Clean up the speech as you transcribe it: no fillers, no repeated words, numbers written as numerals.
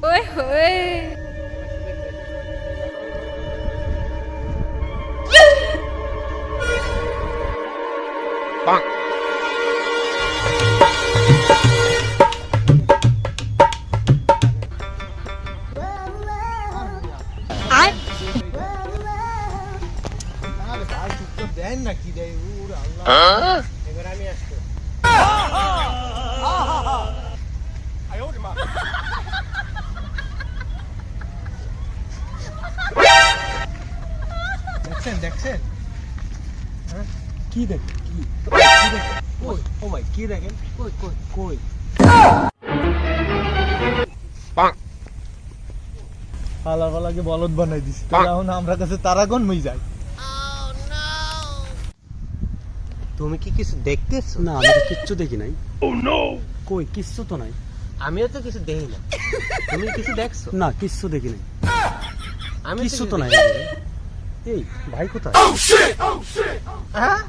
ওই হোয়ে আর আরে ভাই চুপ দেন না কি দেয় ওরে আল্লাহ এবার আমি আসছি দেখছেন দেখছেন হ্যাঁ কি দেখ কি কি দেখেন কই ও ভাই কি দেখেন কই কই কই হালা ফালাকে বলদ বানাই দিছি তো এখন আমরা কাছে তারাগণ মই যাই তুমি কি কিছু দেখতেছো না আমি তো কিচ্ছু দেখি নাই কই কিচ্ছু তো নাই আমিও তো কিছু দেখি না তুমি কিছু দেখছো না কিচ্ছু দেখি নাই আমি কিচ্ছু তো নাই এই ভাই কোথায় হ্যাঁ